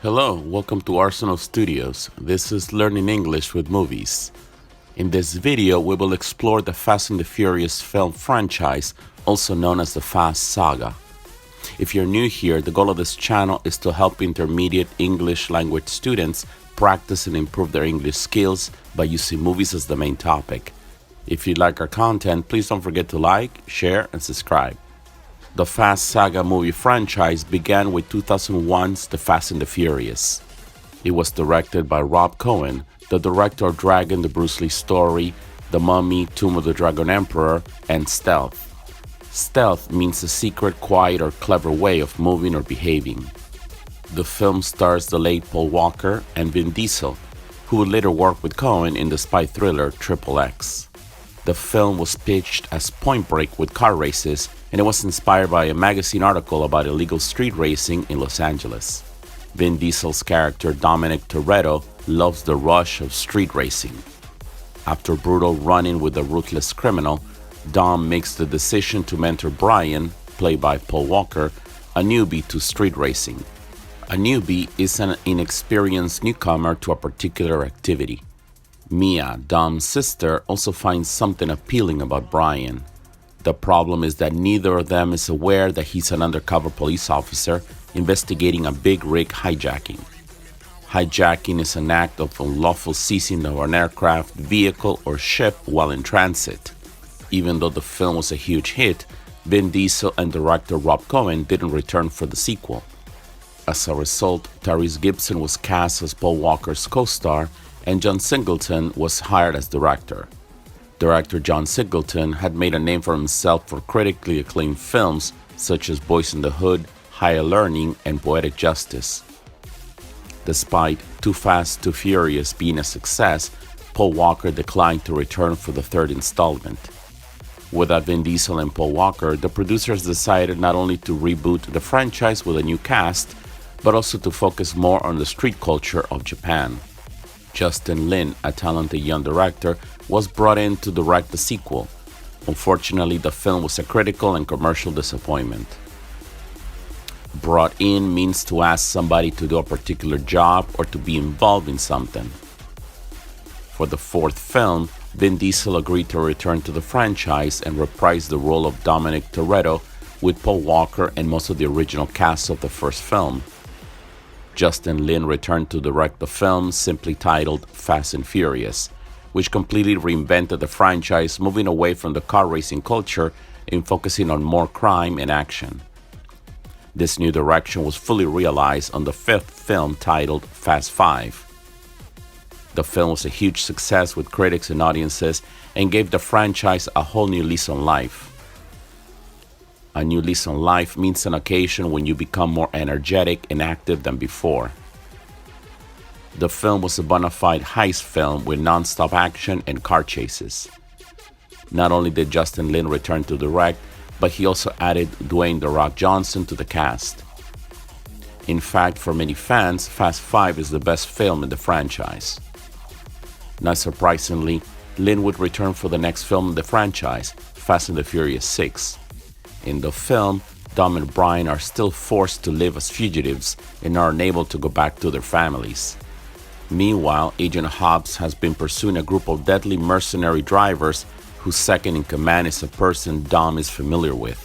Hello, welcome to Arsenal Studios. This is Learning English with Movies. In this video, we will explore the Fast and the Furious film franchise, also known as the FAST Saga. If you're new here, the goal of this channel is to help intermediate English language students practice and improve their English skills by using movies as the main topic. If you like our content, please don't forget to like, share, and subscribe. The Fast Saga movie franchise began with 2001's The Fast and the Furious. It was directed by Rob Cohen, the director of Dragon, the Bruce Lee story, The Mummy, Tomb of the Dragon Emperor, and Stealth. Stealth means a secret, quiet, or clever way of moving or behaving. The film stars the late Paul Walker and Vin Diesel, who would later work with Cohen in the spy thriller XXX. The film was pitched as Point Break with car races, and it was inspired by a magazine article about illegal street racing in Los Angeles. Vin Diesel's character Dominic Toretto loves the rush of street racing. After brutal run-in with a ruthless criminal, Dom makes the decision to mentor Brian, played by Paul Walker, a newbie to street racing. A newbie is an inexperienced newcomer to a particular activity. Mia, Dom's sister, also finds something appealing about Brian. The problem is that neither of them is aware that he's an undercover police officer investigating a big rig hijacking. Hijacking is an act of unlawful seizing of an aircraft, vehicle, or ship while in transit. Even though the film was a huge hit, Vin Diesel and director Rob Cohen didn't return for the sequel. As a result, Tyrese Gibson was cast as Paul Walker's co-star, and John Singleton was hired as director. Director John Singleton had made a name for himself for critically acclaimed films such as Boys in the Hood, Higher Learning, and Poetic Justice. Despite Too Fast, Too Furious being a success, Paul Walker declined to return for the third installment. Without Vin Diesel and Paul Walker, the producers decided not only to reboot the franchise with a new cast, but also to focus more on the street culture of Japan. Justin Lin, a talented young director, was brought in to direct the sequel. Unfortunately, the film was a critical and commercial disappointment. Brought in means to ask somebody to do a particular job or to be involved in something. For the fourth film, Vin Diesel agreed to return to the franchise and reprise the role of Dominic Toretto with Paul Walker and most of the original cast of the first film. Justin Lin returned to direct the film, simply titled Fast and Furious, which completely reinvented the franchise, moving away from the car racing culture and focusing on more crime and action. This new direction was fully realized on the fifth film titled Fast 5. The film was a huge success with critics and audiences and gave the franchise a whole new lease on life. A new lease on life means an occasion when you become more energetic and active than before. The film was a bona fide heist film with non-stop action and car chases. Not only did Justin Lin return to direct, but he also added Dwayne "The Rock" Johnson to the cast. In fact, for many fans, Fast 5 is the best film in the franchise. Not surprisingly, Lin would return for the next film in the franchise, Fast and the Furious 6. In the film, Dom and Brian are still forced to live as fugitives and are unable to go back to their families. Meanwhile, Agent Hobbs has been pursuing a group of deadly mercenary drivers whose second in command is a person Dom is familiar with.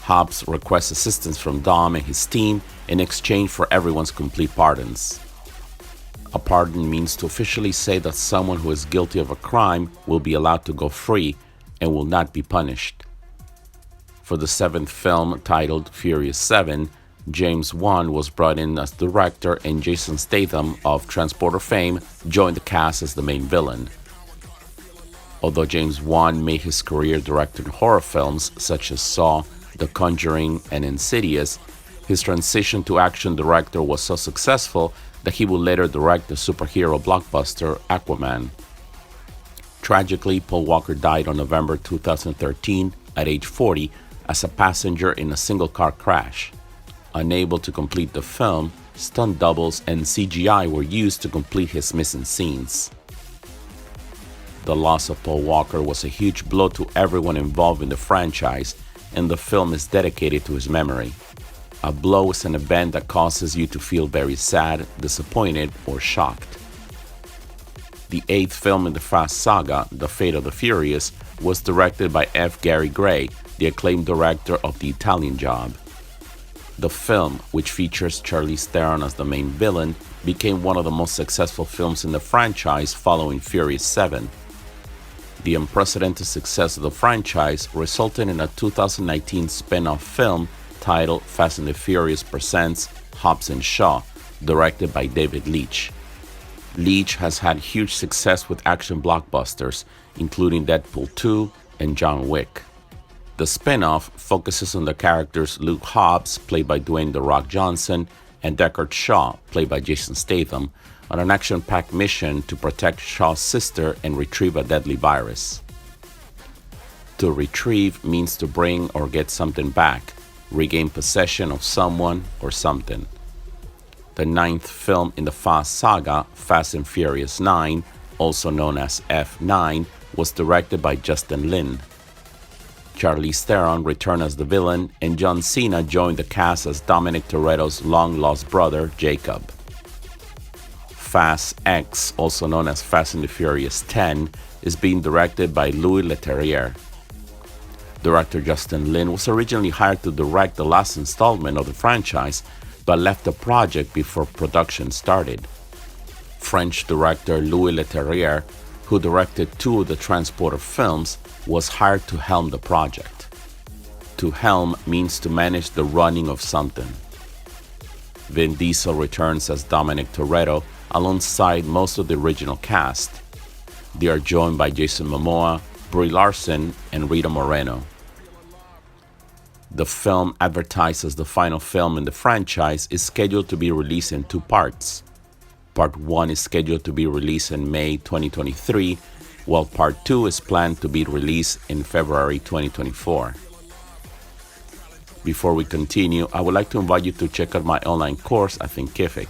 Hobbs requests assistance from Dom and his team in exchange for everyone's complete pardons. A pardon means to officially say that someone who is guilty of a crime will be allowed to go free and will not be punished. For the seventh film, titled Furious 7, James Wan was brought in as director and Jason Statham of Transporter fame joined the cast as the main villain. Although James Wan made his career directing horror films such as Saw, The Conjuring, and Insidious, his transition to action director was so successful that he would later direct the superhero blockbuster Aquaman. Tragically, Paul Walker died on November 2013 at age 40 as a passenger in a single-car crash. Unable to complete the film, stunt doubles and CGI were used to complete his missing scenes. The loss of Paul Walker was a huge blow to everyone involved in the franchise, and the film is dedicated to his memory. A blow is an event that causes you to feel very sad, disappointed, or shocked. The eighth film in the Fast saga, The Fate of the Furious, was directed by F. Gary Gray, the acclaimed director of The Italian Job. The film, which features Charlize Theron as the main villain, became one of the most successful films in the franchise following Furious 7. The unprecedented success of the franchise resulted in a 2019 spin-off film titled Fast and the Furious Presents Hobbs and Shaw, directed by David Leitch. Leitch has had huge success with action blockbusters, including Deadpool 2 and John Wick. The spin-off focuses on the characters Luke Hobbs, played by Dwayne "The Rock" Johnson, and Deckard Shaw, played by Jason Statham, on an action-packed mission to protect Shaw's sister and retrieve a deadly virus. To retrieve means to bring or get something back, regain possession of someone or something. The ninth film in the Fast saga, Fast and Furious 9, also known as F9, was directed by Justin Lin. Charlize Theron returned as the villain, and John Cena joined the cast as Dominic Toretto's long-lost brother, Jacob. Fast X, also known as Fast and the Furious 10, is being directed by Louis Leterrier. Director Justin Lin was originally hired to direct the last installment of the franchise, but left the project before production started. French director Louis Leterrier, who directed 2 of the Transporter films, was hired to helm the project. To helm means to manage the running of something. Vin Diesel returns as Dominic Toretto alongside most of the original cast. They are joined by Jason Momoa, Brie Larson, and Rita Moreno. The film, advertised as the final film in the franchise, is scheduled to be released in 2 parts. Part 1 is scheduled to be released in May 2023, while Part 2 is planned to be released in February 2024. Before we continue, I would like to invite you to check out my online course at Thinkific.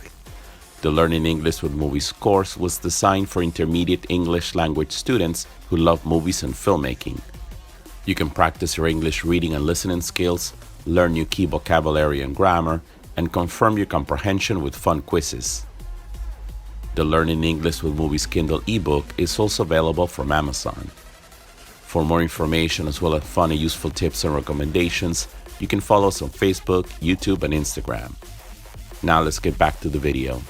The Learning English with Movies course was designed for intermediate English language students who love movies and filmmaking. You can practice your English reading and listening skills, learn new key vocabulary and grammar, and confirm your comprehension with fun quizzes. The Learning English with Movies Kindle ebook is also available from Amazon. For more information as well as fun and useful tips and recommendations, you can follow us on Facebook, YouTube, and Instagram. Now let's get back to the video.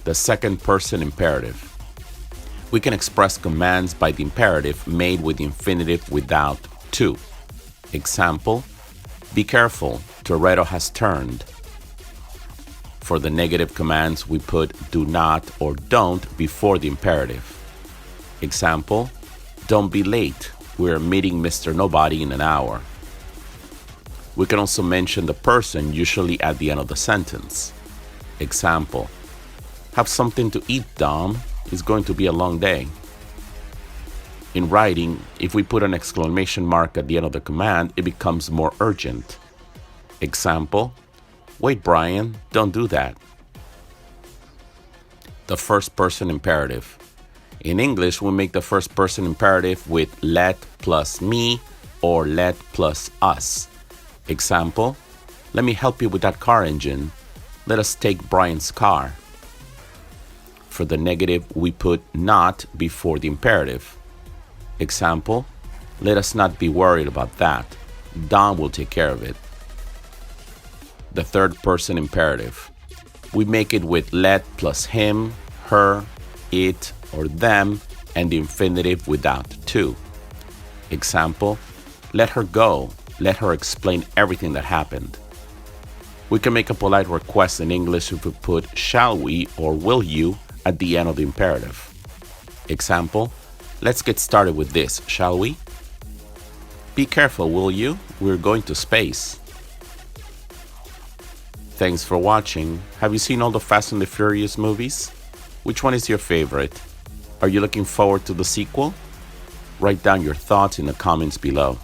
The second person imperative. We can express commands by the imperative made with the infinitive without to. Example, be careful, Toretto has turned. For the negative commands, we put do not or don't before the imperative. Example, don't be late, we're meeting Mr. Nobody in an hour. We can also mention the person, usually at the end of the sentence. Example, have something to eat, Dom. It's going to be a long day. In writing, if we put an exclamation mark at the end of the command, it becomes more urgent. Example, wait, Brian, don't do that. The first person imperative. In English, we make the first person imperative with let plus me or let plus us. Example, let me help you with that car engine. Let us take Brian's car. For the negative, we put not before the imperative. Example, let us not be worried about that. Don will take care of it. The third person imperative. We make it with let plus him, her, it, or them, and the infinitive without to. Example, let her go. Let her explain everything that happened. We can make a polite request in English if we put shall we or will you at the end of the imperative. Example, let's get started with this, shall we? Be careful, will you? We're going to space. Thanks for watching. Have you seen all the Fast and the Furious movies? Which one is your favorite? Are you looking forward to the sequel? Write down your thoughts in the comments below.